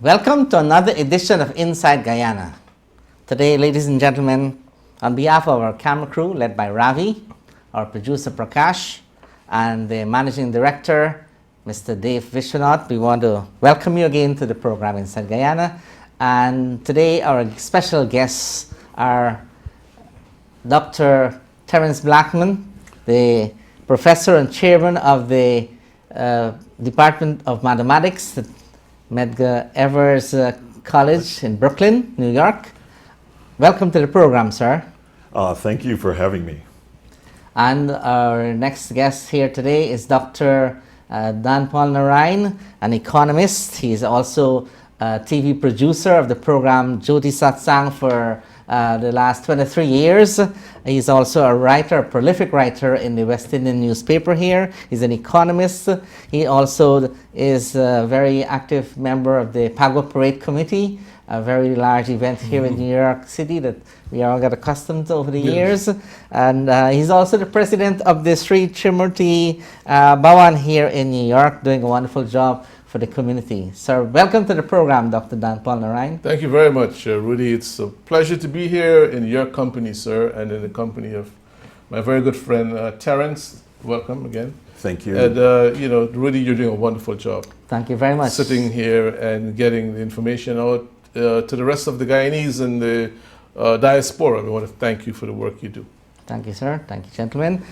Welcome to another edition of Inside Guyana. Today, ladies and gentlemen, on behalf of our camera crew led by Ravi, our producer Prakash, and the managing director, Mr. Dave Vishwanath, we want to welcome you again to the program Inside Guyana. And today, our special guests are Dr. Terence Blackman, the professor and chairman of the Department of Mathematics at Medgar Evers College in Brooklyn, New York. Welcome to the program, sir. Thank you for having me. And our next guest here today is Dr. Dan Paul Narain, an economist. He's also a TV producer of the program Jyoti Satsang for the last 23 years. He's also a writer, a prolific writer in the West Indian newspaper here. He's an economist. He also is a very active member of the Pagua Parade Committee, a very large event here in New York City that we all got accustomed to over the years. And he's also the president of the Sri Trimurti Bhawan here in New York, doing a wonderful job for the community. So welcome to the program, Dr. Dan Paul Narain. Thank you very much, Rudy. It's a pleasure to be here in your company, sir, and in the company of my very good friend, Terence. Welcome again. Thank you. And, Rudy, you're doing a wonderful job. Thank you very much. Sitting here and getting the information out to the rest of the Guyanese and the diaspora. We want to thank you for the work you do. Thank you, sir. Thank you, gentlemen.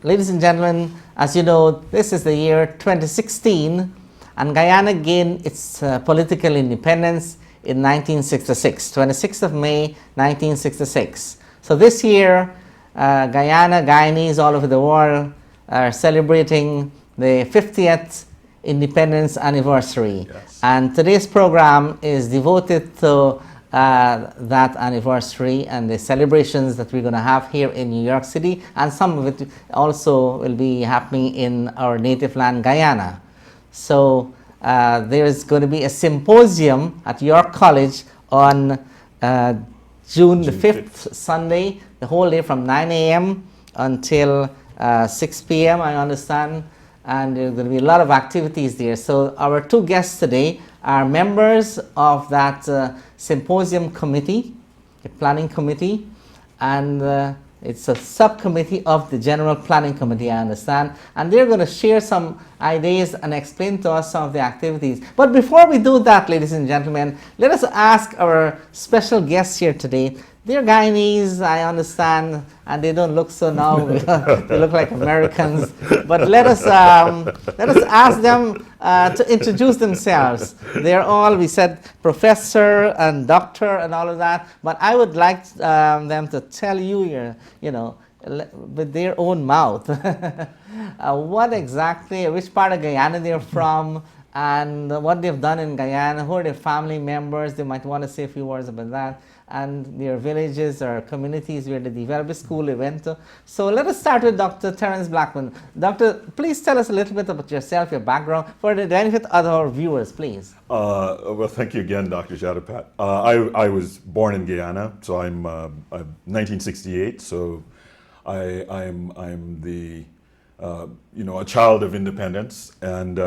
Ladies and gentlemen, as you know, this is the year 2016, and Guyana gained its political independence in 1966, 26th of May, 1966. So this year, Guyanese all over the world are celebrating the 50th independence anniversary. Yes. And today's program is devoted to that anniversary and the celebrations that we're going to have here in New York City, and some of it also will be happening in our native land, Guyana. So there is going to be a symposium at York College on June the 5th, Sunday, the whole day from 9 a.m. until 6 p.m., I understand. And there's going to be a lot of activities there. So our two guests today are members of that symposium committee, the planning committee, and it's a subcommittee of the general planning committee, I understand. And they're going to share some ideas and explain to us some of the activities. But before we do that, ladies and gentlemen, let us ask our special guests here today. They're Guyanese, I understand, and they don't look so now. They look like Americans. But let us ask them to introduce themselves. They're all, we said, professor and doctor and all of that. But I would like them to tell you, with their own mouth, what exactly, which part of Guyana they're from, and what they've done in Guyana, who are their family members. They might want to say a few words about that, and their villages or communities where they developed a school they went to. So let us start with Dr. Terence Blackman. Doctor, please tell us a little bit about yourself, your background, for the benefit of our viewers, please. Well, thank you again, Dr. Jadoopat. I was born in Guyana, so I'm 1968. So I'm the a child of independence, and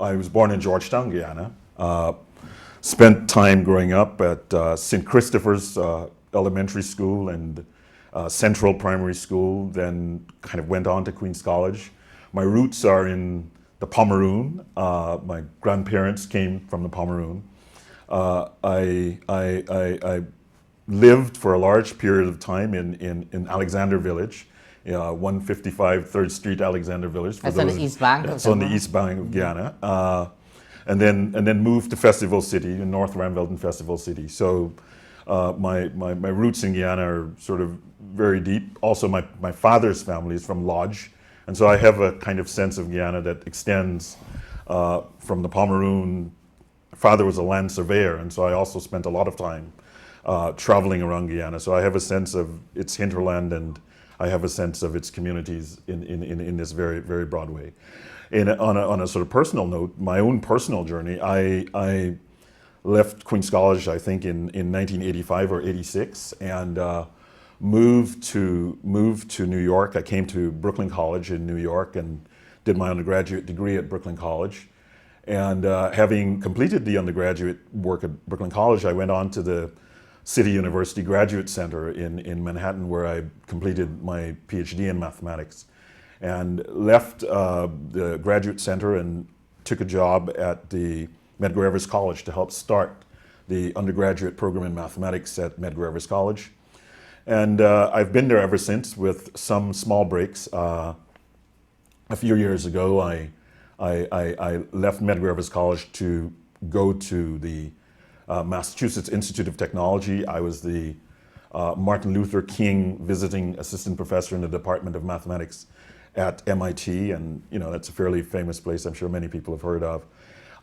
I was born in Georgetown, Guyana. Spent time growing up at St. Christopher's Elementary School and Central Primary School, then kind of went on to Queen's College. My roots are in the Pomeroon. My grandparents came from the Pomeroon. I lived for a large period of time in Alexander Village, 155 3rd Street, Alexander Village. That's on the East Bank? That's on the East Bank of Guyana. And then moved to Festival City, in North Ramvelden Festival City. So my roots in Guyana are sort of very deep. Also, my father's family is from Lodge, and so I have a kind of sense of Guyana that extends from the Pomeroon. My father was a land surveyor, and so I also spent a lot of time traveling around Guyana. So I have a sense of its hinterland, and I have a sense of its communities in this very, very broad way. On a sort of personal note, my own personal journey, I left Queen's College, I think, in 1985 or 86, and moved to New York. I came to Brooklyn College in New York and did my undergraduate degree at Brooklyn College. And having completed the undergraduate work at Brooklyn College, I went on to the City University Graduate Center in Manhattan, where I completed my PhD in mathematics, and left the Graduate Center and took a job at the Medgar Evers College to help start the undergraduate program in mathematics at Medgar Evers College. And I've been there ever since, with some small breaks. A few years ago, I left Medgar Evers College to go to the Massachusetts Institute of Technology. I was the Martin Luther King visiting assistant professor in the Department of Mathematics at MIT, and that's a fairly famous place I'm sure many people have heard of.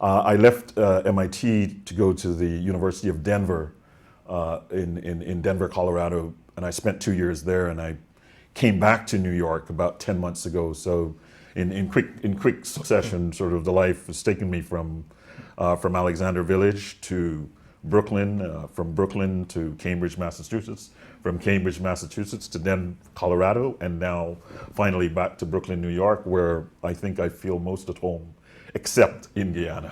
I left MIT to go to the University of Denver in Denver, Colorado, and I spent 2 years there, and I came back to New York about 10 months ago. So in quick succession, sort of the life has taken me from Alexander Village to Brooklyn, from Brooklyn to Cambridge, Massachusetts, from Cambridge, Massachusetts to then Colorado, and now finally back to Brooklyn, New York, where I think I feel most at home, except in Guyana.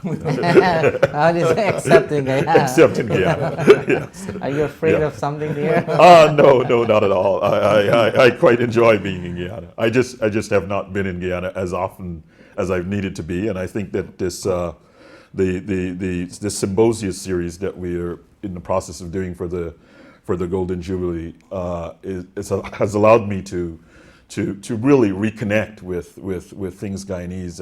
How do you say except in Guyana? Except in Guyana, yes. Are you afraid of something there? No, not at all. I quite enjoy being in Guyana. I just have not been in Guyana as often as I've needed to be, and I think that this the Symposium series that we are in the process of doing for the Golden Jubilee has allowed me to really reconnect with things Guyanese,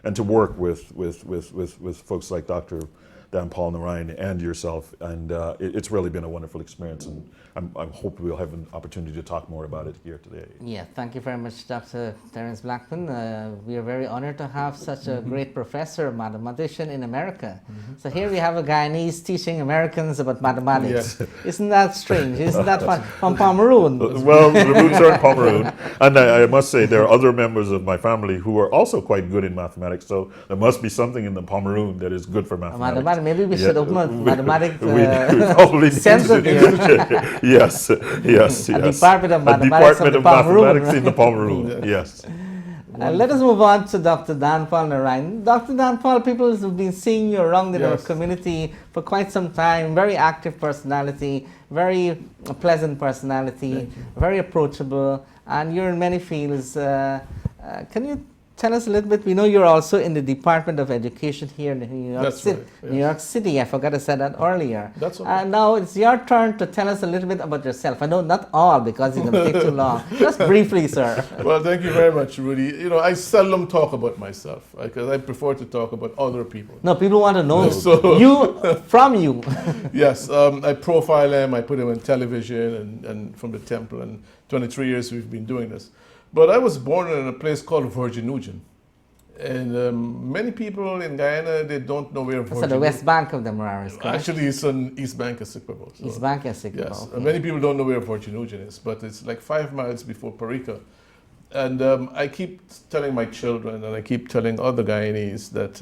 and to work with folks like Dr. Dan Paul Narayan and yourself, and it's really been a wonderful experience, and I hope we'll have an opportunity to talk more about it here today. Yeah, thank you very much, Dr. Terence Blackman. We are very honored to have such a great professor, mathematician in America. So here we have a Guyanese teaching Americans about mathematics. Yeah. Isn't that strange? Isn't that fun? From Pomeroon. Well, the roots are in Pomeroon, and I must say there are other members of my family who are also quite good in mathematics, so there must be something in the Pomeroon that is good for mathematics. Maybe we should open a mathematics probably center here. Yes. A Department of Mathematics, Department of Mathematics in the Pomeroon, yes. Let us move on to Dr. Dan Paul Narayan. Dr. Dan Paul, people have been seeing you around in our community for quite some time. Very active personality, very pleasant personality, very approachable, and you're in many fields. Can you tell us a little bit? We know you're also in the Department of Education here in New York City. Right, yes. New York City. I forgot to say that earlier. That's okay. Now it's your turn to tell us a little bit about yourself. I know not all, because it's going to take too long. Just briefly, sir. Well, thank you very much, Rudy. I seldom talk about myself, because I prefer to talk about other people. No, people want to know from you. Yes, I profile them, I put them on television and from the temple, and 23 years we've been doing this. But I was born in a place called Virginujan. And many people in Guyana, they don't know where Virginujan is. So the west bank of the Moraris, correct? Actually, it's on East Bank of Essequibo. So, East Bank of Essequibo. yes, okay. many people don't know where Virginujan is, but it's like 5 miles before Parika. And I keep telling my children, and I keep telling other Guyanese, that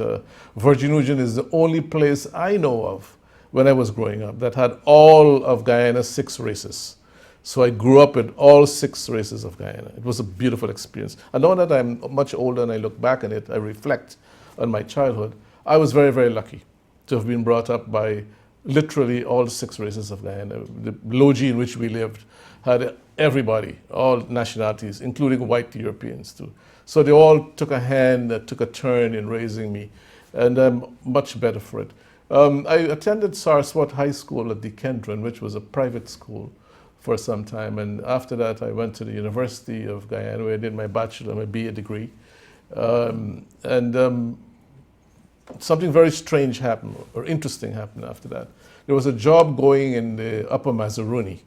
Virginujan is the only place I know of when I was growing up that had all of Guyana's 6 races. So I grew up with all 6 races of Guyana. It was a beautiful experience. And now that I'm much older and I look back on it, I reflect on my childhood. I was very, very lucky to have been brought up by literally all 6 races of Guyana. The lodge in which we lived had everybody, all nationalities, including white Europeans too. So they all took a hand, took a turn in raising me, and I'm much better for it. I attended Saraswat High School at Dekendran, which was a private school, for some time, and after that I went to the University of Guyana, where I did my bachelor, my BA degree, something very strange happened, or interesting happened after that. There was a job going in the Upper Mazaruni,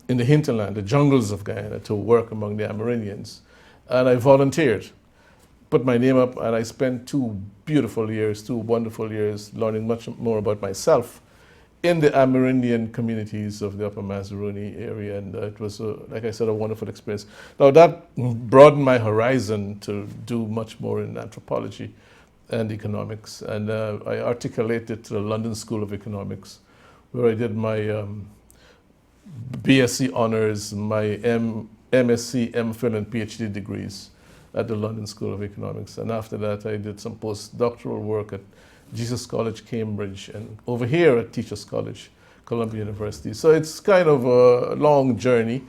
in the hinterland, the jungles of Guyana, to work among the Amerindians, and I volunteered, put my name up, and I spent 2 beautiful years, 2 wonderful years, learning much more about myself in the Amerindian communities of the Upper Mazaruni area, and it was, like I said, a wonderful experience. Now that broadened my horizon to do much more in anthropology and economics, and I articulated to the London School of Economics, where I did my BSc honors, my MSc, MPhil, and PhD degrees, at the London School of Economics. And after that, I did some postdoctoral work at Jesus College, Cambridge, and over here at Teachers College, Columbia University. So it's kind of a long journey.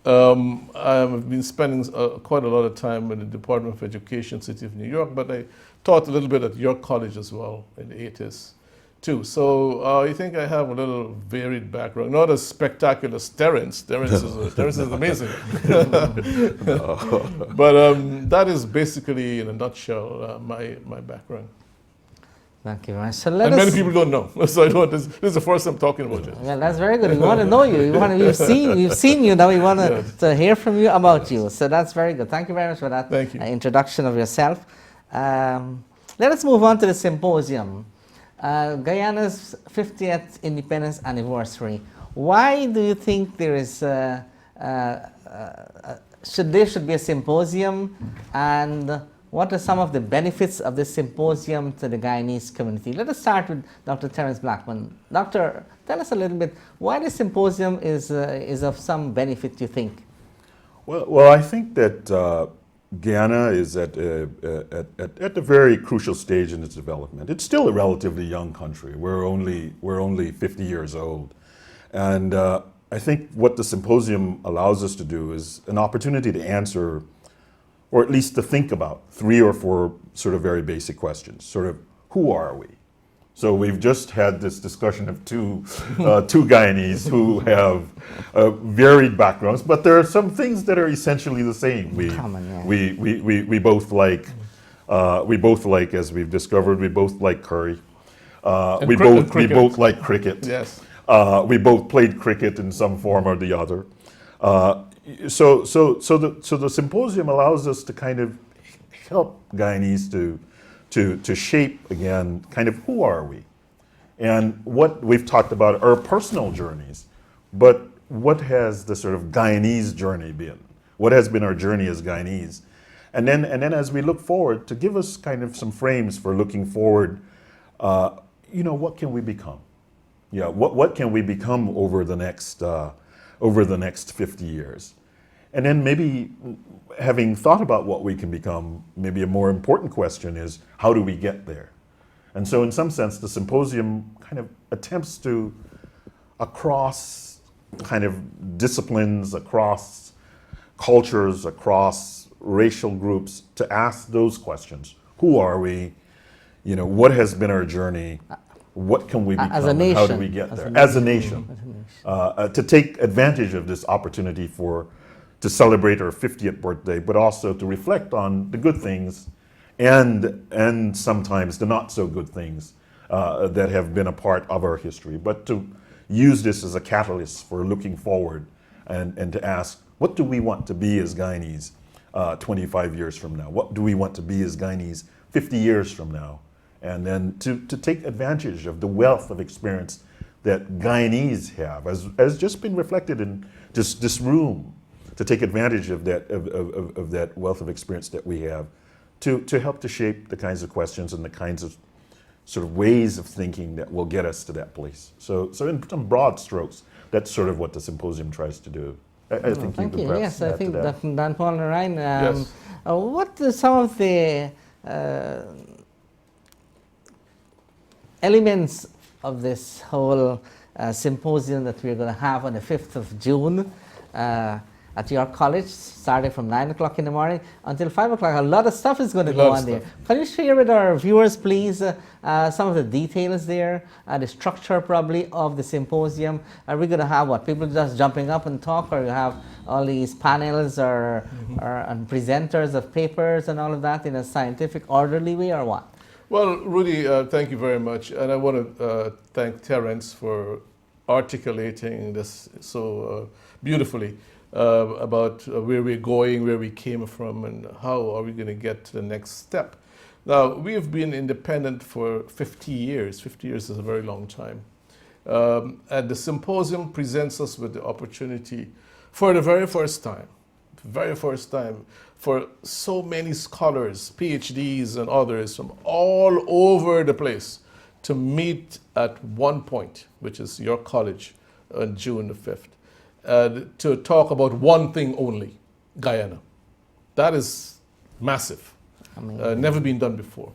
I've been spending quite a lot of time in the Department of Education, City of New York, but I taught a little bit at York College as well in the 80s too. So I think I have a little varied background, not as spectacular as Terence. Terence is amazing. But that is basically, in a nutshell, my background. Thank you very much. So many people don't know. So this is the first time talking about it. Well, that's very good. We want to know you. We've seen you. Now we want to hear from you about you. So that's very good. Thank you very much for that introduction of yourself. Let us move on to the symposium. Guyana's 50th independence anniversary. Why do you think there is should be a symposium, and what are some of the benefits of this symposium to the Guyanese community? Let us start with Dr. Terence Blackman. Doctor, tell us a little bit why this symposium is of some benefit, you think? Well, I think that Guyana is at a very crucial stage in its development. It's still a relatively young country. We're only 50 years old, and I think what the symposium allows us to do is an opportunity to answer, or at least to think about, 3 or 4 sort of very basic questions. Sort of, who are we? So we've just had this discussion of two Guyanese who have varied backgrounds, but there are some things that are essentially the same. We both like, as we've discovered, we both like curry. We both like cricket. Yes. We both played cricket in some form or the other. So the symposium allows us to kind of help Guyanese to shape, again, kind of who are we? And what we've talked about are personal journeys, but what has the sort of Guyanese journey been? What has been our journey as Guyanese? And then as we look forward, to give us kind of some frames for looking forward, what can we become? Yeah, what can we become over the next 50 years? And then maybe, having thought about what we can become, maybe a more important question is, how do we get there? And so in some sense, the symposium kind of attempts to, across kind of disciplines, across cultures, across racial groups, to ask those questions. Who are we? What has been our journey? What can we become? As a nation. How do we get there? As a nation. To take advantage of this opportunity to celebrate our 50th birthday, but also to reflect on the good things and sometimes the not so good things that have been a part of our history, but to use this as a catalyst for looking forward and to ask, what do we want to be as Guyanese 25 years from now? What do we want to be as Guyanese 50 years from now? And then to take advantage of the wealth of experience that Guyanese have, as just been reflected in this room, to take advantage of that wealth of experience that we have, to help to shape the kinds of questions and the kinds of sort of ways of thinking that will get us to that place. So in some broad strokes, that's sort of what the symposium tries to do. I think thank you you. could Yes, perhaps I think add to that. Dan Paul and Ryan. Yes. What are some of the elements of this whole symposium that we're going to have on the 5th of June at York College, starting from 9 o'clock in the morning until 5 o'clock? A lot of stuff is going to go on there. Can you share with our viewers, please, some of the details there, the structure probably of the symposium? Are we going to have what, people just jumping up and talk, or you have all these panels or and presenters of papers and all of that in a scientific, orderly way, or what? Well, Rudy, thank you very much. And I want to thank Terence for articulating this so beautifully about where we're going, where we came from, and how are we going to get to the next step. Now, we have been independent for 50 years. 50 years is a very long time. And the symposium presents us with the opportunity for the very first time, for so many scholars, PhDs and others from all over the place to meet at one point, which is York College on June the 5th, to talk about one thing only, Guyana. That is massive. Amazing. Never been done before.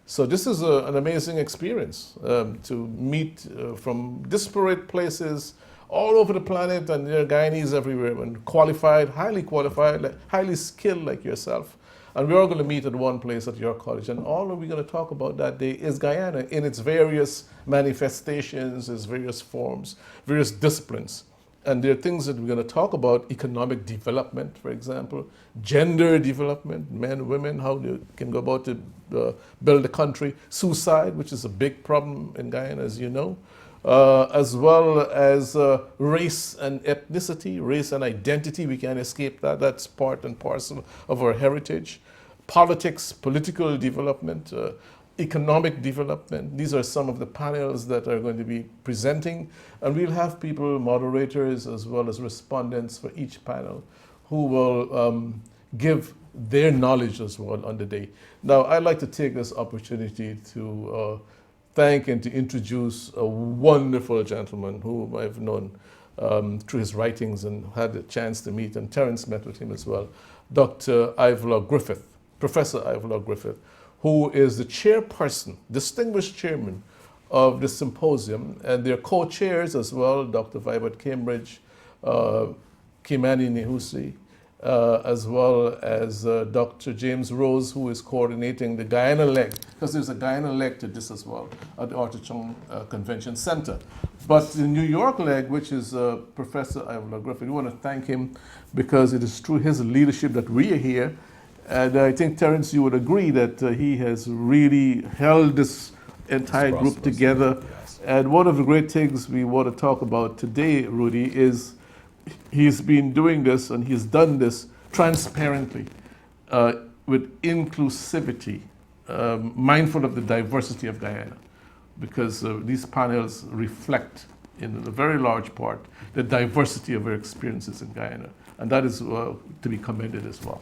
So this is an amazing experience to meet from disparate places all over the planet, and there are Guyanese everywhere, and qualified, highly skilled like yourself. And we're all going to meet at one place at your college, and all we're going to talk about that day is Guyana in its various manifestations, its various forms, various disciplines. And there are things that we're going to talk about: economic development, for example, gender development, men, women, how they can go about to build a country, suicide, which is a big problem in Guyana, as you know, as well as race and ethnicity, race and identity. We can't escape that. That's part and parcel of our heritage. Politics, political development, economic development. These are some of the panels that are going to be presenting, and we'll have people, moderators, as well as respondents for each panel who will give their knowledge as well on the day. Now, I'd like to take this opportunity to thank and to introduce a wonderful gentleman whom I've known through his writings and had a chance to meet, and Terence met with him as well, Dr. Ivor Griffith, Professor Ivor Griffith, who is the chairperson, distinguished chairman of the symposium, and their co-chairs as well, Dr. Vibert Cambridge, Kimani Nehusi, as well as Dr. James Rose, who is coordinating the Guyana leg, because there's a Guyana leg to this as well at the Artichon Convention Center. But the New York leg, which is Professor Ivor Griffith, we want to thank him because it is through his leadership that we are here. And I think, Terence, you would agree that he has really held this entire group together. Yes. And one of the great things we want to talk about today, Rudy, is he's been doing this and he's done this transparently, with inclusivity, mindful of the diversity of Guyana, because these panels reflect, in a very large part, the diversity of our experiences in Guyana. And that is to be commended as well.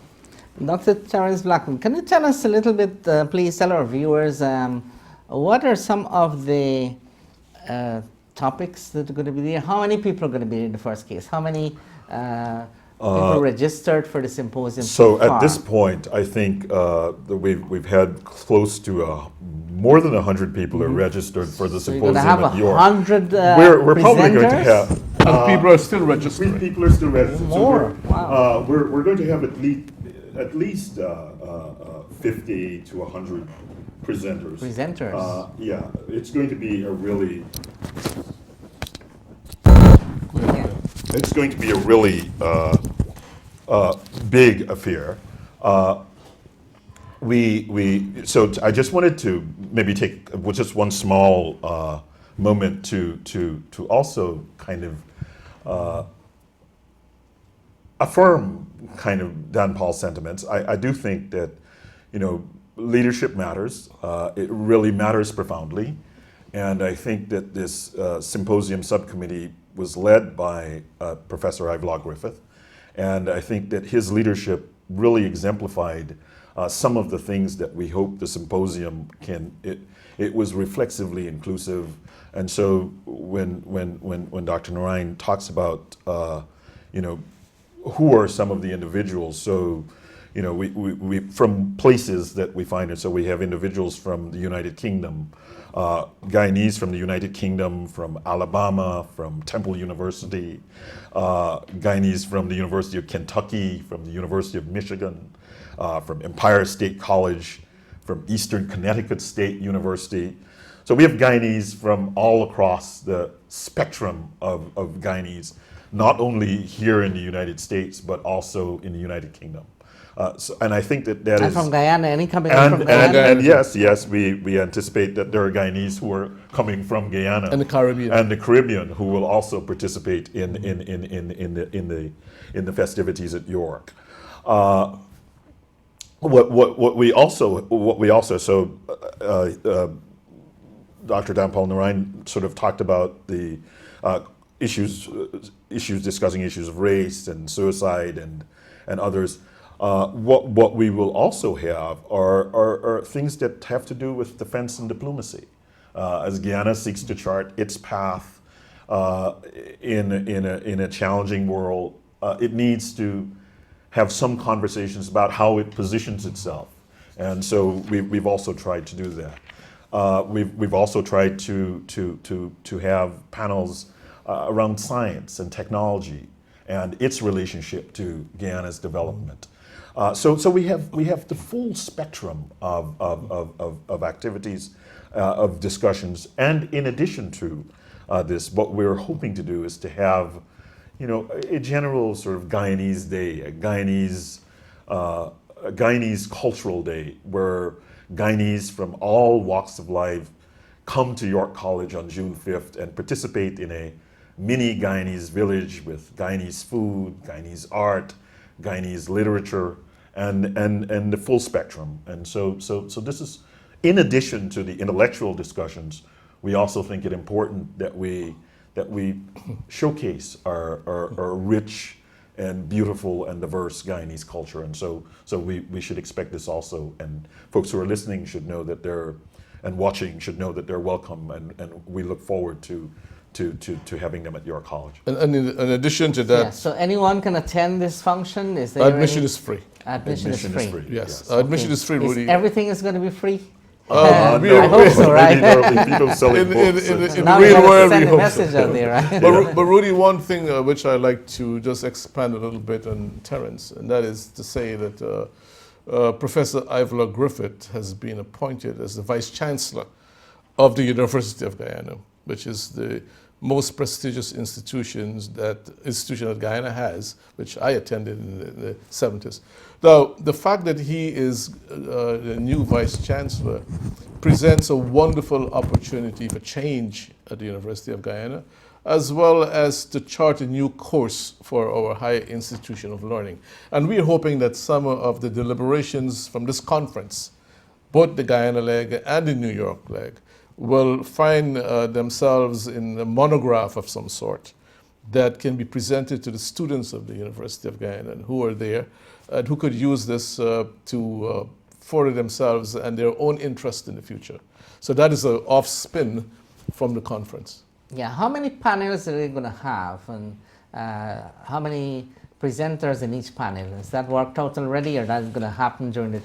Dr. Terence Blackman, can you tell us a little bit, please tell our viewers, what are some of the topics that are going to be there? How many people are going to be in the first case? How many people registered for the symposium So far? at this point, I think that we've had close to more than 100 people are registered for the So you're symposium going to have at York. 100 We're probably going to have And people are still registering. people are still registered. More. So Wow. we're going to have at least 50 to 100 presenters. Presenters. Yeah, it's going to be a really Yeah. It's going to be a really big affair. So I just wanted to maybe take just one small moment to also kind of affirm kind of Dan Paul's sentiments. I do think that, leadership matters. It really matters profoundly. And I think that this symposium subcommittee was led by Professor Ivor Griffith. And I think that his leadership really exemplified some of the things that we hope the symposium can. It was reflexively inclusive. And so when Dr. Narayan talks about, who are some of the individuals, so we from places that we find it. So we have individuals from the United Kingdom, Guyanese from the United Kingdom, from Alabama, from Temple University, Guyanese from the University of Kentucky, from the University of Michigan, from Empire State College, from Eastern Connecticut State University. So we have Guyanese from all across the spectrum of Guyanese, not only here in the United States, but also in the United Kingdom. And I think that And is... from Guyana, any coming from Guyana? And yes, we anticipate that there are Guyanese who are coming from Guyana And the Caribbean. and the Caribbean who will also participate in the festivities at York. What we also Dr. Dan Paul Narayan sort of talked about the issues discussing issues of race and suicide and others. What we will also have are things that have to do with defense and diplomacy. As Guyana seeks to chart its path in a challenging world, it needs to have some conversations about how it positions itself. And so we've also tried to do that. We've also tried to have panels around science and technology and its relationship to Guyana's development. So we have the full spectrum of activities, of discussions, and in addition to this, what we're hoping to do is to have, a general sort of Guyanese day, a Guyanese cultural day, where Guyanese from all walks of life come to York College on June 5th and participate in a mini Guyanese village with Guyanese food, Guyanese art, Guyanese literature, and the full spectrum. And so this is, in addition to the intellectual discussions, we also think it important that we showcase our rich and beautiful and diverse Guyanese culture. And so we should expect this also, and folks who are listening should know that and watching should know that they're welcome, and we look forward to having them at York College. And in addition to that, Yeah, so anyone can attend this function? Is there admission is free. Admission is free. Yes, admission is free, Rudy. Everything is going to be free? No, I hope so, right? Maybe there'll be people selling books. In Now the you real gotta world, send we a hope message so. out there, right? But Rudy, one thing which I'd like to just expand a little bit on Terence, and that is to say that Professor Ivla Griffith has been appointed as the Vice Chancellor of the University of Guyana, which is the most prestigious institution that Guyana has, which I attended in the 70s. Now, the fact that he is the new Vice Chancellor presents a wonderful opportunity for change at the University of Guyana, as well as to chart a new course for our higher institution of learning. And we're hoping that some of the deliberations from this conference, both the Guyana leg and the New York leg, will find themselves in a monograph of some sort that can be presented to the students of the University of Guyana who are there and who could use this to further themselves and their own interest in the future. So that is an off spin from the conference. Yeah, how many panels are they going to have, and how many presenters in each panel? Is that worked out already, or that is going to happen during the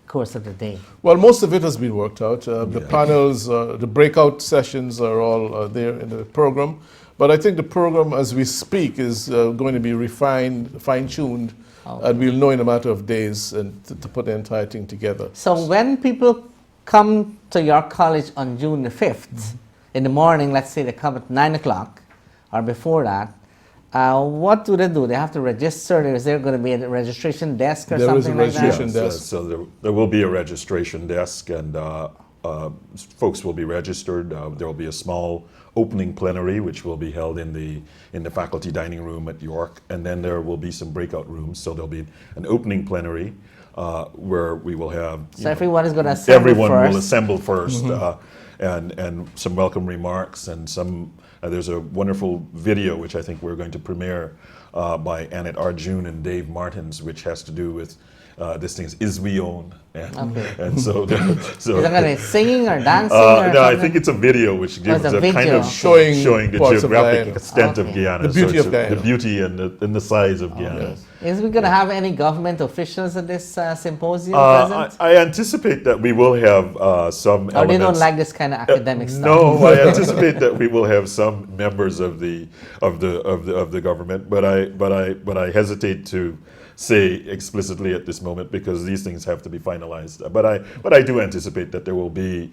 course of the day? Well, most of it has been worked out. The panels, the breakout sessions are all there in the program. But I think the program, as we speak, is going to be refined, fine-tuned, and we'll know in a matter of days and to put the entire thing together. So when people come to York College on June the 5th, in the morning, let's say they come at 9 o'clock or before that, what do? They have to register? Is there going to be a registration desk or something like that? There is a registration desk. So there will be a registration desk, and folks will be registered. There will be a small opening plenary, which will be held in the faculty dining room at York, and then there will be some breakout rooms. So there'll be an opening plenary where we will have. So everyone is going to assemble everyone first. will assemble first, and some welcome remarks, and some. There's a wonderful video which I think we're going to premiere by Annette Arjun and Dave Martins, which has to do with this thing is we own, and so Is it going to be singing or dancing? no, I think it's a video which gives a a kind video. of Showing the parts of geographic Guyana. extent of Okay. Guyana, The beauty it's of Guyana. the beauty and the size of Guyana. yes. Is we going to have any government officials at this symposium present? I anticipate that we will have some Or elements. they don't like this kind of academic stuff? No, I anticipate that we will have some members of the government, but I hesitate to say explicitly at this moment because these things have to be finalized. But I do anticipate that there will be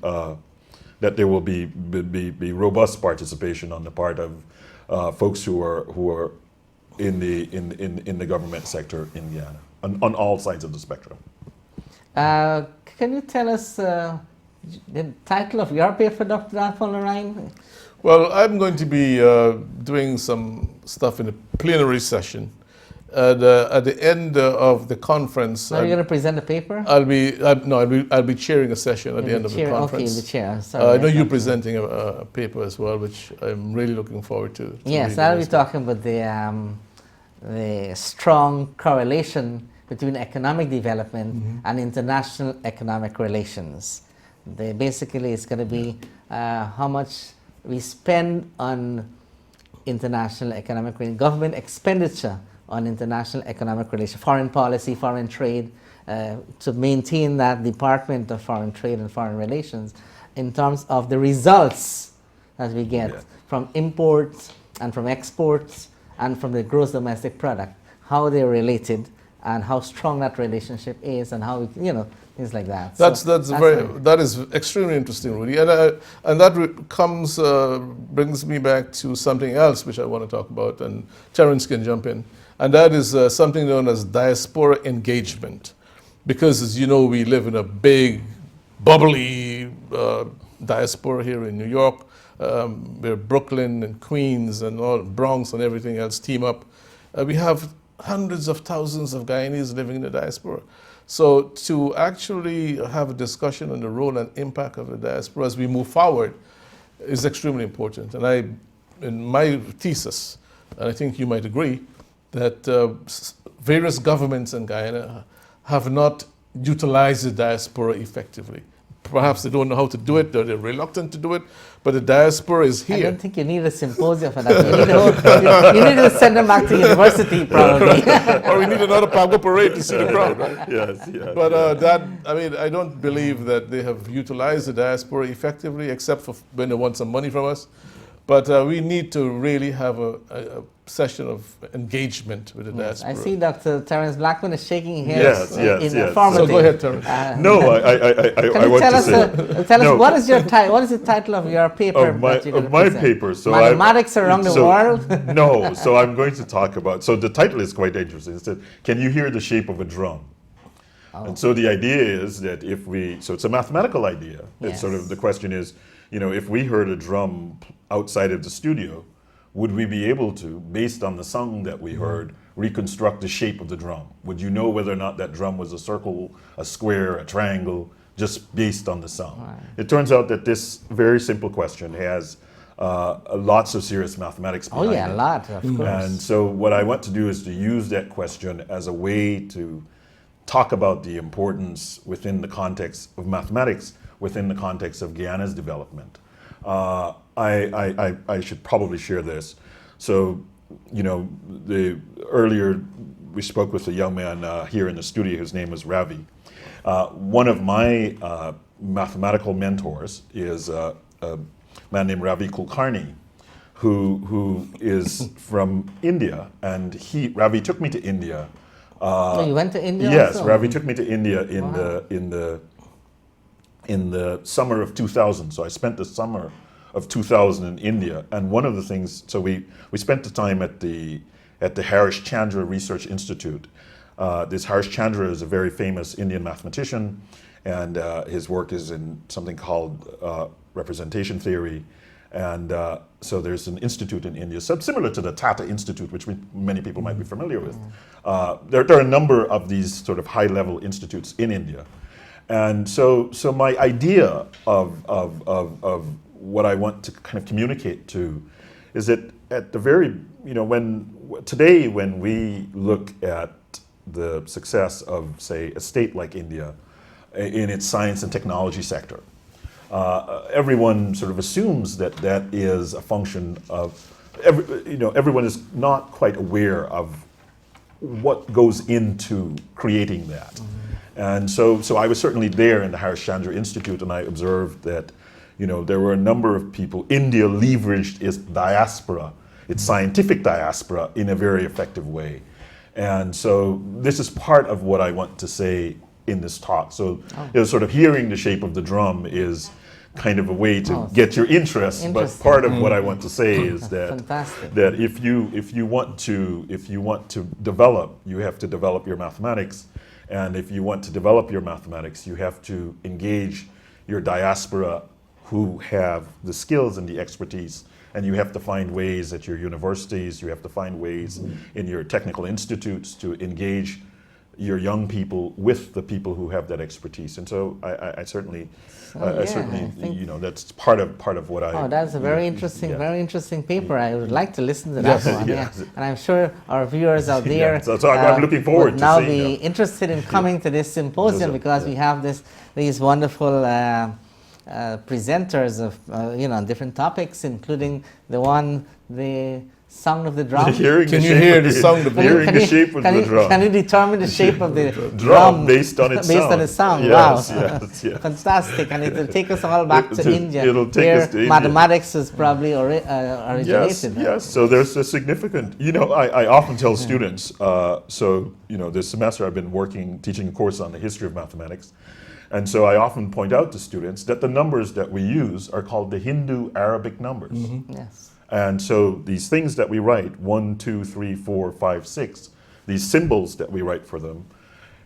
robust participation on the part of folks who are in the government sector in Guyana on all sides of the spectrum. Can you tell us the title of your paper, Dr. Alfonso? Well, I'm going to be doing some stuff in a plenary session. At the end of the conference, Are you going to present the paper? I'll be chairing a session at the end of the conference. Okay, the chair. Sorry, I know you're presenting a paper as well, which I'm really looking forward to. Yes, reading I'll be as well. talking about the strong correlation between economic development and international economic relations. Basically, it's going to be how much we spend on international economic government expenditure on international economic relations, foreign policy, foreign trade, to maintain that Department of Foreign Trade and Foreign Relations in terms of the results that we get from imports and from exports and from the gross domestic product, how they're related and how strong that relationship is and how, things like that. That is extremely interesting, Rudy. And that brings me back to something else which I want to talk about, and Terence can jump in. And that is something known as diaspora engagement. Because, as you know, we live in a big, bubbly diaspora here in New York, where Brooklyn and Queens and all Bronx and everything else team up. We have hundreds of thousands of Guyanese living in the diaspora. So to actually have a discussion on the role and impact of the diaspora as we move forward is extremely important. And in my thesis, and I think you might agree, that various governments in Guyana have not utilized the diaspora effectively. Perhaps they don't know how to do it, or they're reluctant to do it, but the diaspora is here. I don't think you need a symposium for that. You need to send them back to university, probably. Or we need another Pago parade to see the crowd, right? Yes. But I don't believe that they have utilized the diaspora effectively, except for when they want some money from us. But we need to really have a session of engagement with the diaspora. I see Dr. Terence Blackman is shaking his Yes. So go ahead, Terence. No, I want to say. Tell us what is your what is the title of your paper? Of my paper. So Mathematics around the world? No, so I'm going to talk about, so the title is quite interesting. It said, can you hear the shape of a drum? Oh. And so the idea is that so it's a mathematical idea. Yes. It's sort of, the question is, if we heard a drum outside of the studio, would we be able to, based on the sound that we heard, reconstruct the shape of the drum? Would you know whether or not that drum was a circle, a square, a triangle, just based on the sound? Right. It turns out that this very simple question has lots of serious mathematics behind it. Oh yeah, a lot, of course. And so what I want to do is to use that question as a way to talk about the importance within the context of mathematics, within the context of Guyana's development. I should probably share this. So, earlier we spoke with a young man here in the studio. His name was Ravi. One of my mathematical mentors is a man named Ravi Kulkarni, who is from India, and Ravi took me to India. You went to India? Yes, also? Ravi took me to India in the summer of 2000. So I spent the summer of 2000 in India, and one of the things, so we spent the time at the Harish Chandra Research Institute. This Harish Chandra is a very famous Indian mathematician, and his work is in something called representation theory. And so there's an institute in India, similar to the Tata Institute, which many people might be familiar with. There are a number of these sort of high-level institutes in India. And so my idea of what I want to kind of communicate to is that at the very, today when we look at the success of, say, a state like India in its science and technology sector, everyone sort of assumes that is a function of, everyone is not quite aware of what goes into creating that. And so I was certainly there in the Harish Chandra Institute, and I observed that, there were a number of people. India leveraged its diaspora, its scientific diaspora, in a very effective way. And so this is part of what I want to say in this talk. So sort of hearing the shape of the drum is kind of a way to get your interest, but part of what I want to say is that if you want to develop, you have to develop your mathematics. And if you want to develop your mathematics, you have to engage your diaspora who have the skills and the expertise. And you have to find ways at your universities, you have to find ways in your technical institutes to engage your young people with the people who have that expertise. And so I certainly, that's part of what I. Oh, that's a very interesting paper. I would like to listen to that one. Yes. Yeah. And I'm sure our viewers out there. So I'm looking forward to now seeing be interested in coming to this symposium because we have these wonderful presenters of different topics, including the sound of the drum? Can you hear the sound of the hearing the shape of the drum? Can you determine the shape of the drum based on its sound? On its sound. Yes, Wow. yes. Fantastic. And it will take us all back to India. It'll take where us to India. mathematics is probably originated. Yes. So there's a significant, I often tell students, this semester I've been teaching a course on the history of mathematics. And so I often point out to students that the numbers that we use are called the Hindu Arabic numbers. Yes. And so these things that we write, 1, 2, 3, 4, 5, 6, these symbols that we write for them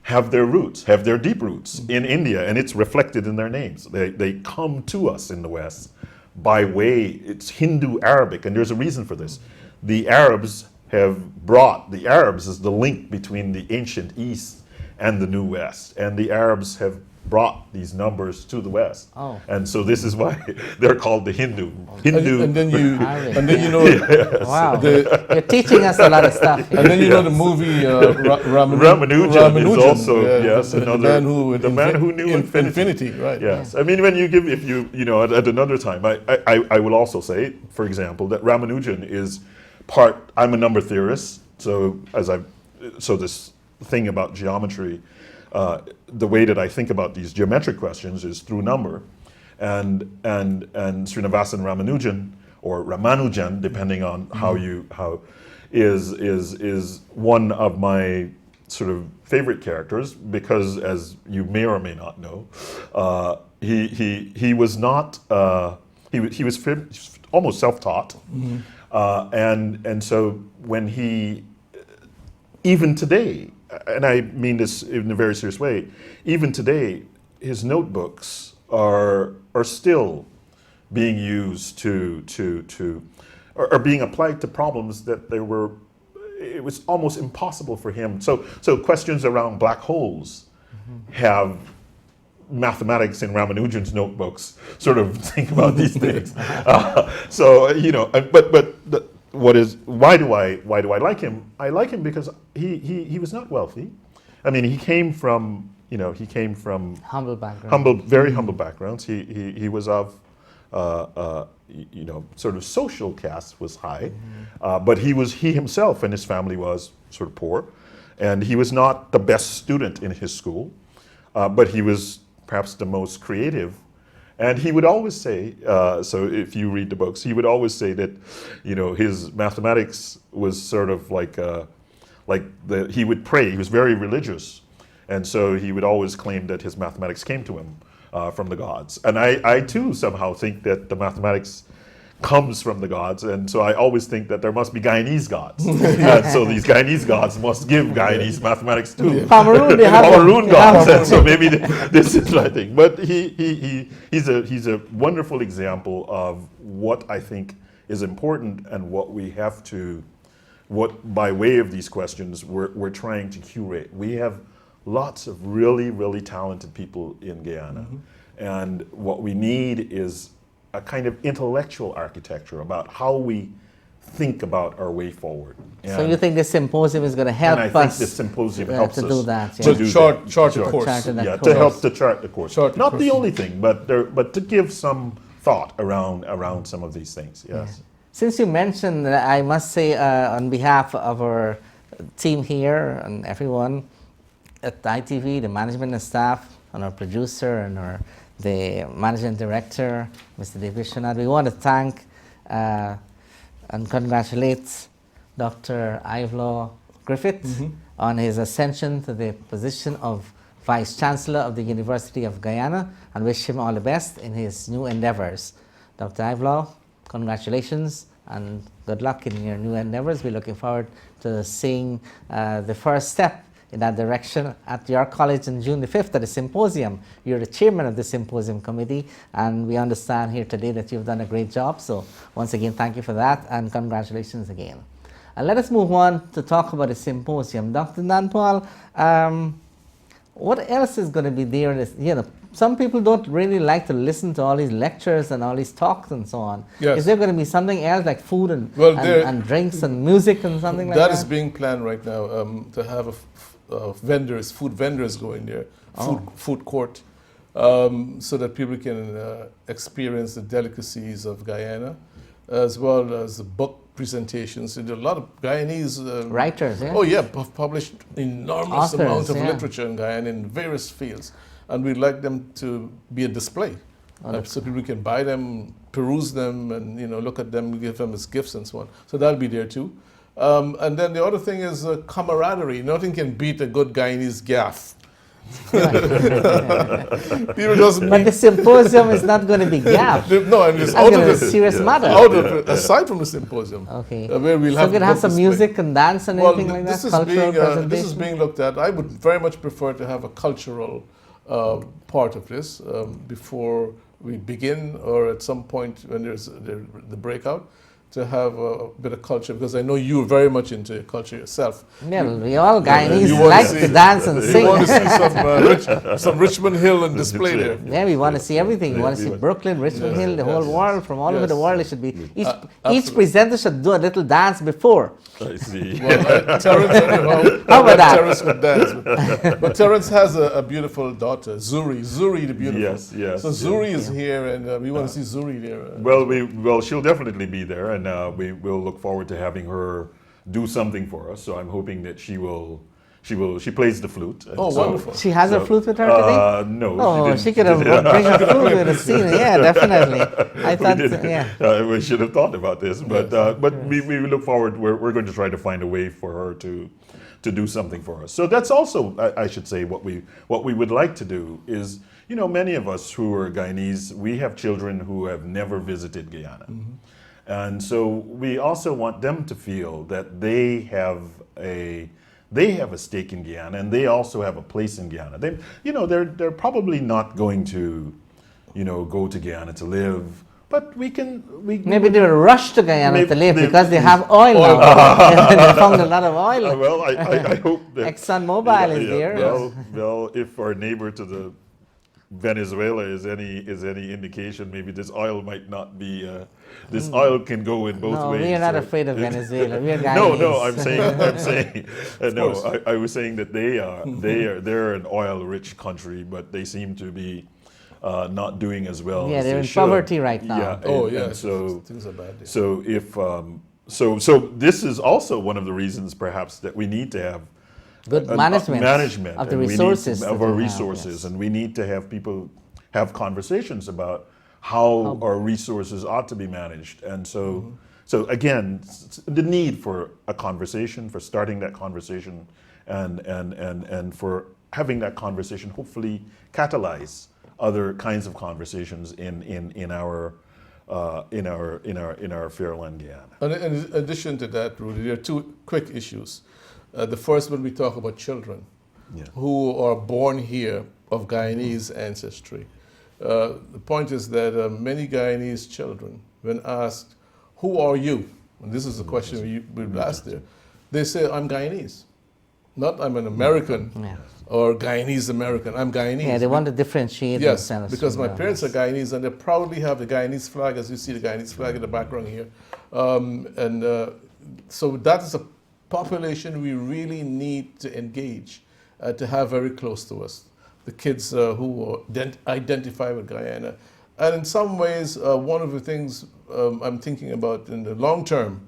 have their roots, have their deep roots in India, and it's reflected in their names. They come to us in the West by way, it's Hindu Arabic, and there's a reason for this. The Arabs is the link between the ancient East and the New West, and the Arabs have brought these numbers to the West. Oh. And so this is why they're called the Hindu. And then you Yes. Wow. You're teaching us a lot of stuff here. And then the movie Ramanujan is also the man who knew infinity. Right? Yes, I mean at another time, I will also say, for example, that Ramanujan is I'm a number theorist, so this thing about geometry. The way that I think about these geometric questions is through number, and Srinivasan Ramanujan or Ramanujan, depending on how is one of my sort of favorite characters, because as you may or may not know, he was not he was almost self-taught, and so when he even today. And I mean this in a very serious way, even today, his notebooks are still being used are being applied to problems that it was almost impossible for him. So questions around black holes have mathematics in Ramanujan's notebooks sort of think about these things. Why do I like him? I like him because he was not wealthy. I mean, he came from humble background. Very humble backgrounds. He was of sort of social caste was high, but he himself and his family was sort of poor, and he was not the best student in his school, but he was perhaps the most creative. And he would always say, so if you read the books, he would always say that, his mathematics was sort of he would pray. He was very religious, and so he would always claim that his mathematics came to him from the gods. And I too somehow think that the mathematics comes from the gods, and so I always think that there must be Guyanese gods. And so these Guyanese gods must give Guyanese mathematics too. Cameroon gods, and so maybe this is my thing. But he's a wonderful example of what I think is important and what we have to, by way of these questions, we're trying to curate. We have lots of really, really talented people in Guyana, and what we need is a kind of intellectual architecture about how we think about our way forward. So you think this symposium is going to help us? And I think this symposium helps to us do that. To chart the course. To help to chart the course. Not the only thing, but to give some thought around some of these things. Yes. Yeah. Since you mentioned, I must say on behalf of our team here and everyone at ITV, the management and staff, and our producer and the managing director, Mr. Devishwanath, we want to thank and congratulate Dr. Ivelaw Griffith on his ascension to the position of Vice Chancellor of the University of Guyana, and wish him all the best in his new endeavors. Dr. Ivelaw, congratulations and good luck in your new endeavors. We're looking forward to seeing the first step in that direction at your college on June the 5th at the Symposium. You're the chairman of the Symposium Committee, and we understand here today that you've done a great job. So once again, thank you for that, and congratulations again. And let us move on to talk about the Symposium. Dr. Nanpal, what else is going to be there? Some people don't really like to listen to all these lectures and all these talks and so on. Yes. Is there going to be something else like food and drinks and music and something like that? That is being planned right now, to have food vendors go in there, food court, so that people can experience the delicacies of Guyana, as well as book presentations. There are a lot of Guyanese Writers, yeah? Oh yeah, published enormous Authors, amount of yeah. literature in Guyana in various fields, and we'd like them to be a display, so people can buy them, peruse them, and look at them, give them as gifts and so on. So that'll be there too. And then the other thing is camaraderie. Nothing can beat a good Guyanese gaff. People just But the symposium is not going to be gaff. No, I mean, it's That's out going of to be a it. serious matter. Out of it, aside from the symposium, Okay. where we'll So have we're going to have some display. music and dance and anything like that? This is Cultural being, presentation? this is being looked at. I would very much prefer to have a cultural part of this before we begin, or at some point when there's the breakout, to have a bit of culture, because I know you're very much into culture yourself. Yeah, we all Guyanese You want like to to see- dance and You sing. want to see some Richmond Hill on display there. Yeah, we want to see everything. We Yeah, want to we see want- Brooklyn, Richmond Yes, Hill, the whole yes, world, from all over yes. the world. It should be each absolutely. presenter should do a little dance before. I see. Well, Terence, anyhow, How about that? Terence would dance. But Terence has a beautiful daughter, Zuri the beautiful. Yes, yes, So yes. Zuri is here, and we want to see Zuri there. Well, she'll definitely be there, and we will look forward to having her do something for us. So I'm hoping that she plays the flute. and Oh, so- wonderful. She has her flute with her today? No. Oh, didn't. she could have bring her flute with a scene. Yeah, definitely. I We thought, didn't. yeah. We should have thought about this, but we look forward. We're going to try to find a way for her to do something for us. So that's also, I should say, what we would like to do is, many of us who are Guyanese, we have children who have never visited Guyana, and so we also want them to feel that they have a stake in Guyana, and they also have a place in Guyana. They're probably not going to, go to Guyana to live, but we Maybe they will rush to Guyana Maybe to live they- because they have oil now. They found a lot of oil. well, I hope that ExxonMobil is there. Well, if our neighbor to the Venezuela is any indication, maybe this oil might not be. This oil can go in both No, ways. we are not right? afraid of Venezuela. We are Guyanese. No, I'm saying, no, I was saying that they're an oil-rich country, but they seem to be not doing as well. Yeah, as they're they in should. poverty right now. Yeah. Oh, and yeah. so Things are bad there. so if so this is also one of the reasons perhaps that we need to have Good management of the and we need resources. of that our we have, resources, yes. and we need to have people have conversations about how our resources ought to be managed. And so so again, the need for a conversation, for starting that conversation, and for having that conversation hopefully catalyze other kinds of conversations in our Fairland Guyana. And in addition to that, Rudy, there are two quick issues. The first one, we talk about children Yeah. who are born here of Guyanese ancestry. The point is that many Guyanese children, when asked, "Who are you?" and this is the question we've asked there, they say, "I'm Guyanese." Not "I'm an American" Yeah. or Guyanese American. "I'm Guyanese." Yeah, they want to differentiate Yes, themselves. because from my the parents are rest. Guyanese, and they proudly have the Guyanese flag, as you see the Guyanese flag in the background here. So that is a population we really need to engage, to have very close to us. The kids who identify with Guyana. And in some ways, one of the things I'm thinking about in the long term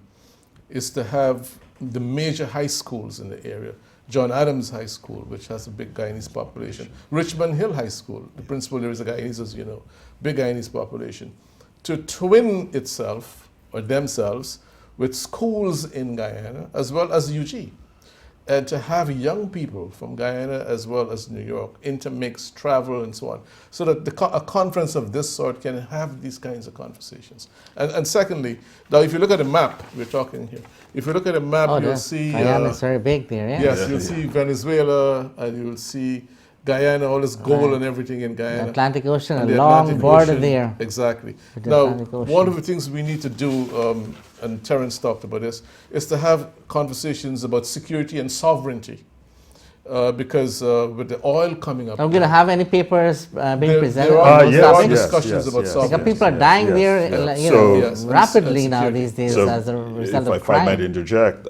is to have the major high schools in the area. John Adams High School, which has a big Guyanese population. Richmond Hill High School, the principal there is a Guyanese, as you know, big Guyanese population. To twin itself, or themselves, with schools in Guyana, as well as UG. And to have young people from Guyana as well as New York intermix, travel, and so on, so that a conference of this sort can have these kinds of conversations. And secondly, now if you look at a map, we're talking here, if you look at a map, you'll see... Guyana is very big there, yeah? Yes, you'll see Venezuela, and you'll see Guyana, all this gold and everything in The Guyana. Atlantic Ocean, a And the long Atlantic border Ocean. there. Exactly. With the Now, Atlantic Ocean. one of the things we need to do, and Terence talked about this, is to have conversations about security and sovereignty. Because with the oil coming up, Are we going to have any papers being presented there on are those yes, topics? discussions about Because sovereignty. people are dying there, yes. you know, Yes, and rapidly now security. these days So as a result of if I might crime. interject,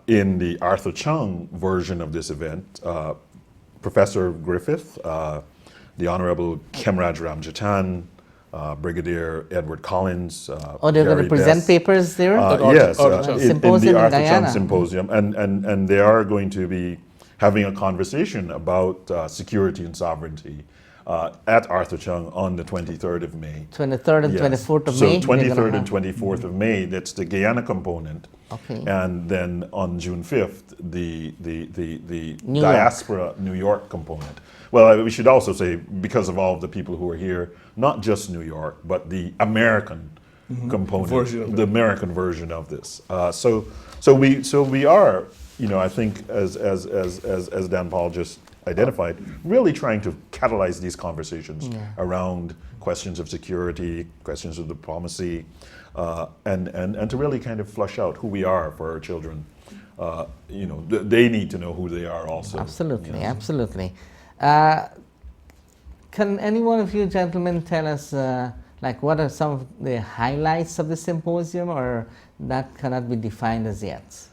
in the Arthur Chung version of this event, Professor Griffith, the Honorable Kemraj Ramjatan, Brigadier Edward Collins. Oh, they're going to Gary present Best. papers there? Yes, Arthur in Symposium the in Arthur Guyana. Chung Symposium, and they are going to be having a conversation about security and sovereignty at Arthur Chung on the 23rd of May. 23rd and Yes. 24th of So May? 23rd and 24th of May, that's the Guyana component. Okay. And then on June 5th, the New Diaspora New York component. Well, we should also say, because of all of the people who are here, not just New York, but the American component, Version of it. the American version of this. So we are, you know, I think as Dan Paul just identified, really trying to catalyze these conversations around questions of security, questions of diplomacy, and to really kind of flush out who we are for our children. You know, they need to know who they are also. Absolutely, you know. absolutely. Can any one of you gentlemen tell us, like, what are some of the highlights of the symposium, or that cannot be defined as yet?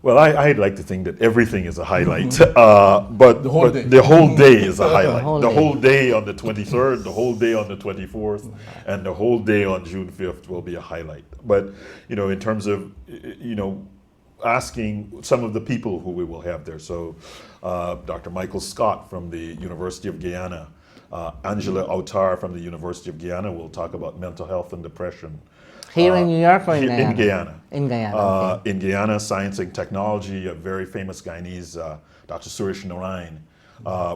Well, I'd like to think that everything is a highlight, but The whole day. the whole day is a highlight. whole The day. whole day on the 23rd, the whole day on the 24th, and the whole day on June 5th will be a highlight. But, you know, in terms of, you know, asking some of the people who we will have there. So Dr. Michael Scott from the University of Guyana, Angela Autar from the University of Guyana will talk about mental health and depression. Here in New York or in Here Guyana? in Guyana. In Guyana, okay. In Guyana, Science and Technology, a very famous Guyanese, Dr. Suresh Narayan,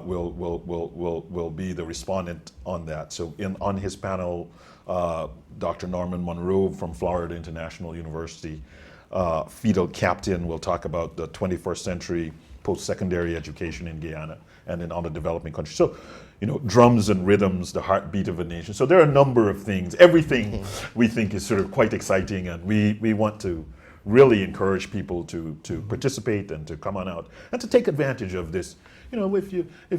will be the respondent on that. So on his panel, Dr. Norman Monroe from Florida International University, Fidel Captain will talk about the 21st century post-secondary education in Guyana and in other developing countries. So, you know, drums and rhythms, the heartbeat of a nation. So there are a number of things. Everything we think is sort of quite exciting, and we want to really encourage people to participate and to come on out and to take advantage of this. You know, if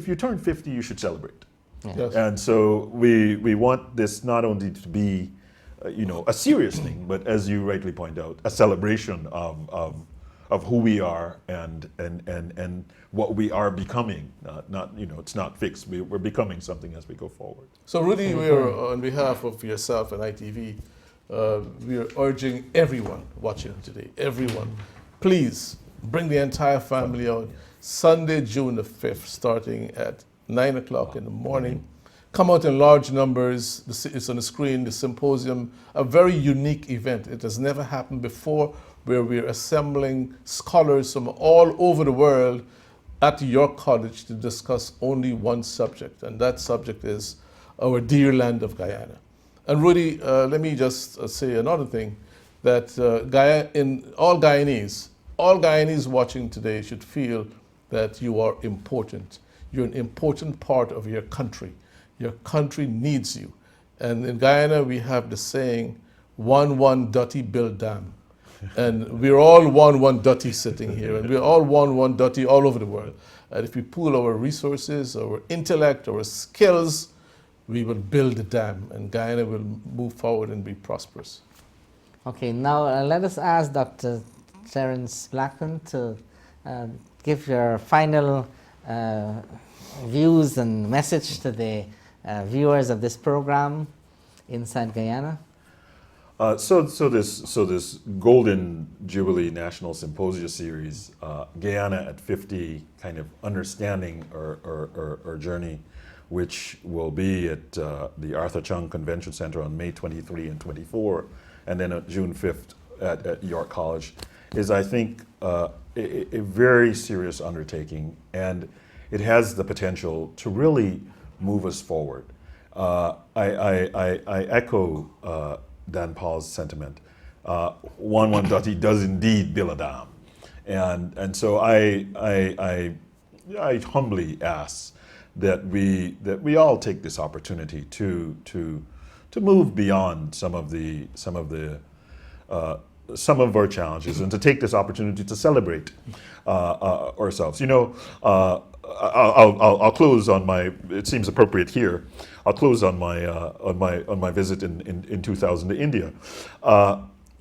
you turn 50, you should celebrate. Yes. And so we want this not only to be, you know, a serious thing, but as you rightly point out, a celebration of who we are and what we are becoming. Not you know, it's not fixed. We're becoming something as we go forward. So Rudy, we are, on behalf of yourself and ITV, we are urging everyone watching today, everyone, please bring the entire family out Sunday, June the 5th, starting at 9 o'clock in the morning. Come out in large numbers. It's on the screen, the symposium, a very unique event. It has never happened before, where we're assembling scholars from all over the world at York College to discuss only one subject, and that subject is our dear land of Guyana. And Rudy, let me just say another thing, that all Guyanese watching today should feel that you are important. You're an important part of your country. Your country needs you. And in Guyana, we have the saying, one dirty build dam. And we're all one dirty sitting here, and we're all one dirty all over the world. And if we pool our resources, our intellect, our skills, we will build a dam, and Guyana will move forward and be prosperous. Okay, now let us ask Dr. Terence Blackman to give your final views and message to the viewers of this program inside Guyana. So this Golden Jubilee National Symposia Series, Guyana at 50, kind of understanding our journey, which will be at the Arthur Chung Convention Center on May 23 and 24, and then on June 5th at York College, is, I think, a very serious undertaking, and it has the potential to really move us forward. I echo Dan Paul's sentiment. One dirty does indeed build a dam, and so I humbly ask that we all take this opportunity to move beyond some of our challenges, and to take this opportunity to celebrate ourselves. You know, I'll close on my. It seems appropriate here. I'll close on my visit in 2000 to India.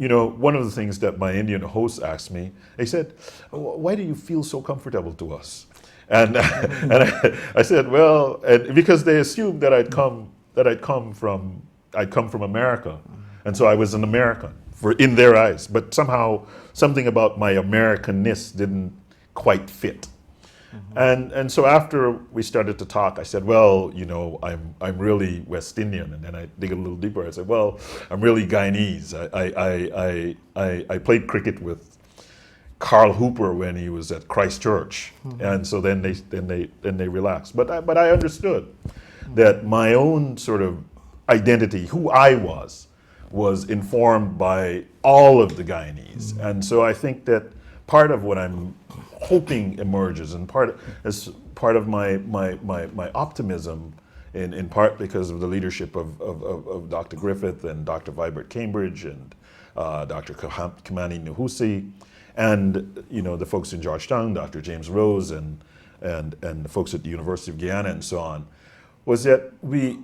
You know, one of the things that my Indian host asked me, they said, "Why do you feel so comfortable to us?" And I said, well, and because they assumed that I'd come that I'd come from America, and so I was an American in their eyes. But somehow something about my Americanness didn't quite fit. And so after we started to talk, I said, well, you know, I'm really West Indian, and then I dig a little deeper. I said, well, I'm really Guyanese. I played cricket with Carl Hooper when he was at Christchurch, and so then they relaxed. But I understood that my own sort of identity, who I was informed by all of the Guyanese, and so I think that part of what I'm hoping emerges, and part of my optimism, in part because of the leadership of Dr. Griffith and Dr. Vibert Cambridge and Dr. Kimani Nuhusi, and you know the folks in Georgetown, Dr. James Rose, and the folks at the University of Guyana and so on, was that we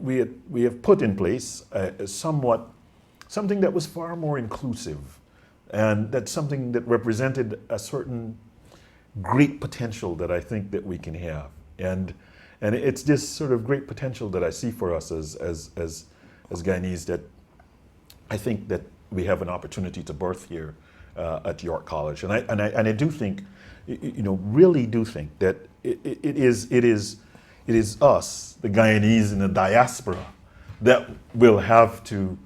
have put in place something that was far more inclusive, and that's something that represented a certain great potential that I think that we can have, and it's this sort of great potential that I see for us as Guyanese, that I think that we have an opportunity to birth here at York College, and I do think, you know, really do think that it is us, the Guyanese in the diaspora, that will have to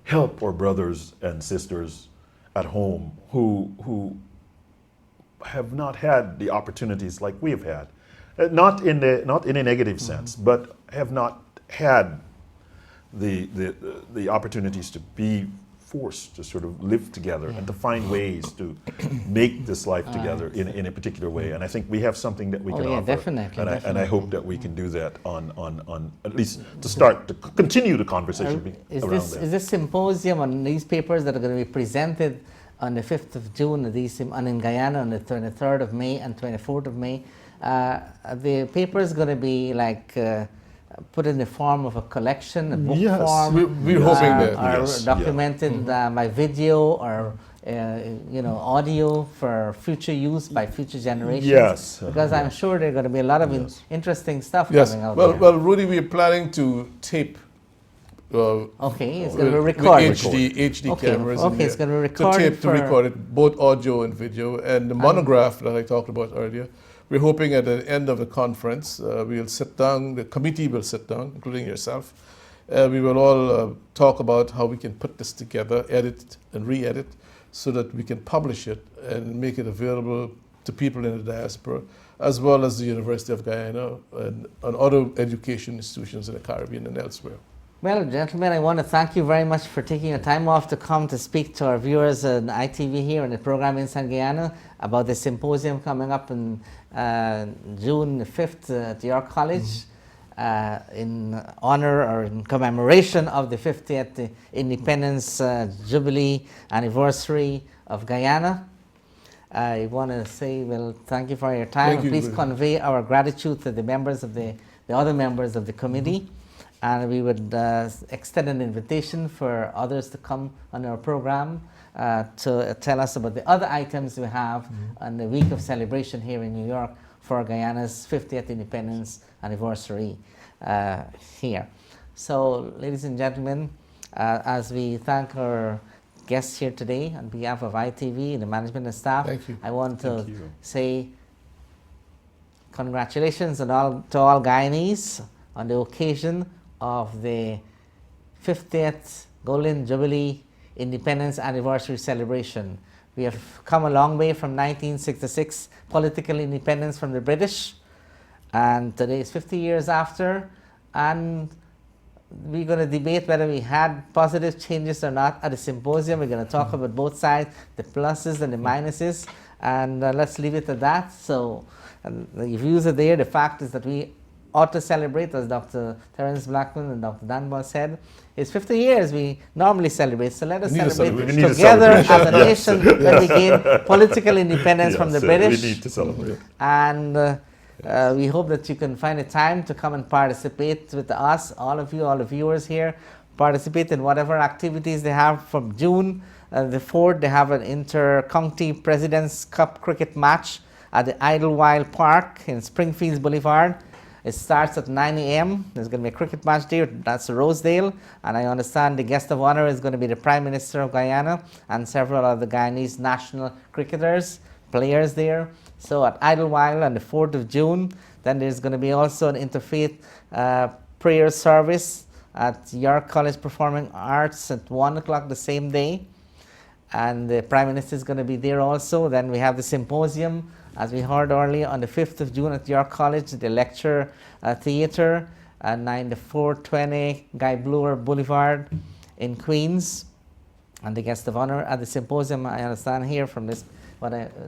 help our brothers and sisters at home who have not had the opportunities like we have had, not in a negative sense, but have not had the opportunities to be forced to sort of live together and to find ways to make this life together in a particular way. And I think we have something that we can offer. Definitely, and I hope that we can do that on at least to start to continue the conversation around that. Is this symposium on these papers that are going to be presented on the 5th of June, and in Guyana on the 23rd of May and 24th of May, the paper is going to be like put in the form of a collection, a book form. We're hoping that. Or documented by video or audio for future use by future generations. Yes. Because I'm sure there are going to be a lot of interesting stuff coming out. Well, Rudy, we're planning to tape. It's going to be recorded. HD cameras. Okay, it's going to be recorded. To record it, both audio and video. And the monograph that I talked about earlier, we're hoping at the end of the conference, we'll sit down, the committee will sit down, including yourself. We will all talk about how we can put this together, edit and re-edit, so that we can publish it and make it available to people in the diaspora, as well as the University of Guyana and other education institutions in the Caribbean and elsewhere. Well, gentlemen, I want to thank you very much for taking your time off to come to speak to our viewers on ITV here on the program Inside Guyana about the symposium coming up on June 5th at York College in honor or in commemoration of the 50th Independence Jubilee anniversary of Guyana. I want to say, well, thank you for your time. Please convey our gratitude to the members of the other members of the committee. And we would extend an invitation for others to come on our program to tell us about the other items we have on the week of celebration here in New York for Guyana's 50th independence anniversary here. So, ladies and gentlemen, as we thank our guests here today on behalf of ITV and the management and staff, I want to say congratulations to all Guyanese on the occasion of the 50th Golden Jubilee Independence Anniversary celebration. We have come a long way from 1966, political independence from the British, and today is 50 years after, and we're going to debate whether we had positive changes or not at the symposium. We're going to talk about both sides, the pluses and the minuses, and let's leave it at that. So the views are there. The fact is that we ought to celebrate, as Dr. Terence Blackman and Dr. Danball said. It's 50 years we normally celebrate, so let us celebrate together as a nation when we gain political independence from the British. We need to celebrate. And we hope that you can find a time to come and participate with us, all of you, all the viewers here, participate in whatever activities they have from June the 4th. They have an inter-county President's Cup cricket match at the Idlewild Park in Springfields Boulevard. It starts at 9 a.m. There's going to be a cricket match there. That's Rosedale. And I understand the guest of honor is going to be the Prime Minister of Guyana and several of the Guyanese national cricketers, players there. So at Idlewild on the 4th of June, then there's going to be also an interfaith prayer service at York College Performing Arts at 1 o'clock the same day. And the Prime Minister is going to be there also. Then we have the symposium, as we heard earlier, on the 5th of June at York College, the lecture theatre, and 9420 Guy Bloor Boulevard in Queens. And the guest of honor at the symposium, I understand here from this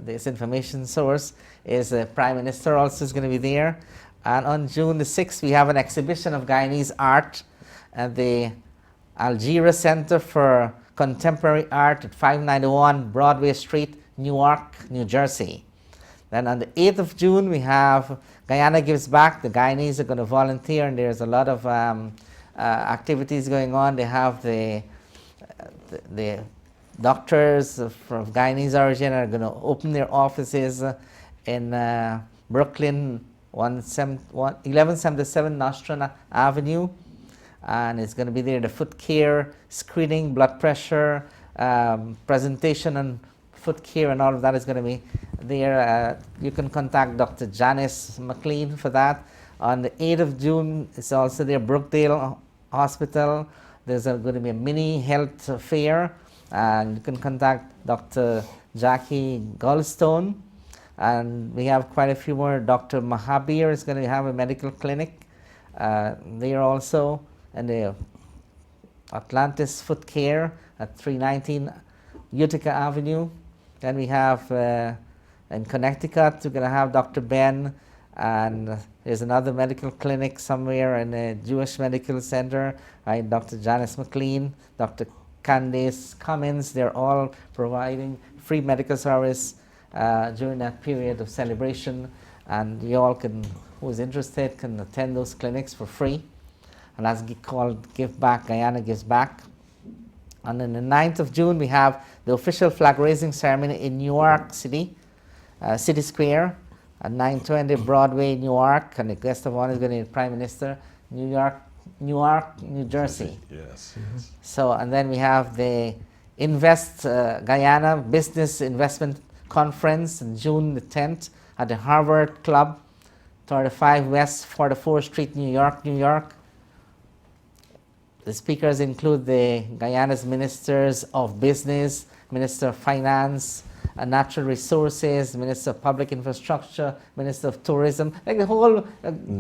this information source, is the Prime Minister also is going to be there. And on June the 6th, we have an exhibition of Guyanese art at the Algeria Center for Contemporary Art at 591 Broadway Street, Newark, New Jersey. Then on the 8th of June, we have Guyana Gives Back. The Guyanese are going to volunteer, and there's a lot of activities going on. They have the doctors from Guyanese origin are going to open their offices in Brooklyn, 1177 Nostrand Avenue. And it's going to be there, the foot care, screening, blood pressure, presentation on foot care, and all of that is going to be there. You can contact Dr. Janice McLean for that. On the 8th of June, it's also there, Brookdale Hospital. There's going to be a mini health fair, and you can contact Dr. Jackie Goldstone. And we have quite a few more. Dr. Mahabir is going to have a medical clinic there also. And the Atlantis Foot Care at 319 Utica Avenue. Then we have in Connecticut, we're going to have Dr. Ben, and there's another medical clinic somewhere in the Jewish Medical Center, right? Dr. Janice McLean, Dr. Candace Cummins. They're all providing free medical service during that period of celebration, and you all can, who's interested, can attend those clinics for free. And that's called Give Back, Guyana Gives Back. And on the 9th of June, we have the official flag raising ceremony in New York City, City Square, at 920 Broadway, Newark. And the guest of honor is going to be the Prime Minister, Newark, New Jersey. Yes. So, and then we have the Invest Guyana Business Investment Conference on June the 10th at the Harvard Club, 35 West 44th Street, New York, New York. The speakers include the Guyana's Ministers of Business, Minister of Finance, Natural Resources, Minister of Public Infrastructure, Minister of Tourism. Like the whole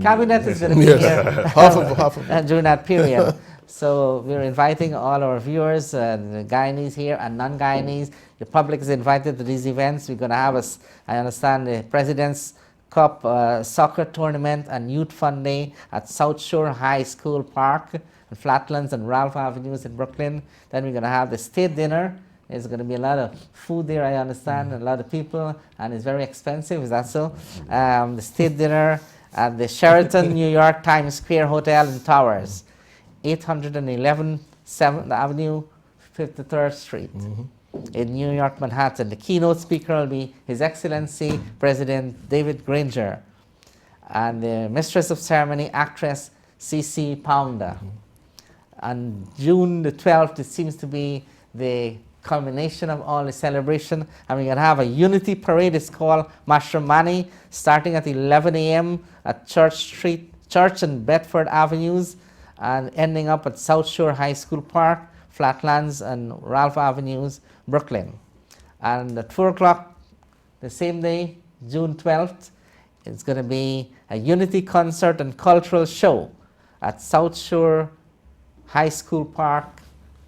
cabinet is going to be here half of during that period. So we're inviting all our viewers, the Guyanese here and non-Guyanese. The public is invited to these events. We're going to have, I understand, the President's Cup soccer tournament and Youth Fun Day at South Shore High School Park, and Flatlands and Ralph Avenues in Brooklyn. Then we're going to have the state dinner. There's going to be a lot of food there, I understand, a lot of people, and it's very expensive. Is that so? The state dinner at the Sheraton New York Times Square Hotel and Towers, 811 7th Avenue, 53rd Street in New York, Manhattan. The keynote speaker will be His Excellency President David Granger, and the Mistress of Ceremony, actress C.C. Pounder. On June the 12th, it seems to be the culmination of all the celebration, and we're going to have a unity parade. It's called Mashramani, starting at 11 a.m. at Church and Bedford Avenues, and ending up at South Shore High School Park, Flatlands and Ralph Avenues, Brooklyn. And at 4 o'clock the same day, June 12th, it's going to be a unity concert and cultural show at South Shore High School Park,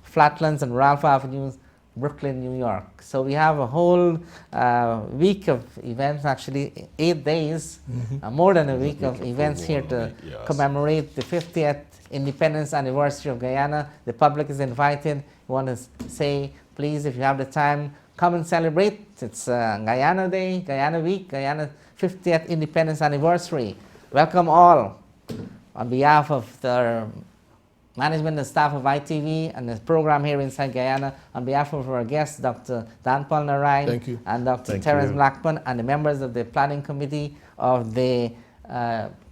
Flatlands and Ralph Avenues, Brooklyn, New York. So we have a whole week of events, actually 8 days, more than a week of events here to commemorate the 50th independence anniversary of Guyana. The public is invited. We want to say, please, if you have the time, come and celebrate. It's Guyana Day, Guyana Week, Guyana 50th independence anniversary. Welcome all. On behalf of the management and staff of ITV and the program here inside Guyana, on behalf of our guests, Dr. Dan Paul Narayan and Dr. Terence Blackman, and the members of the planning committee of the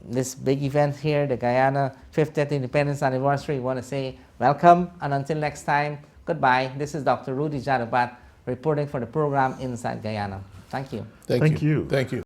this big event here, the Guyana 50th Independence Anniversary. We want to say welcome, and until next time, goodbye. This is Dr. Rudy Jadoopat reporting for the program Inside Guyana. Thank you. Thank you. Thank you.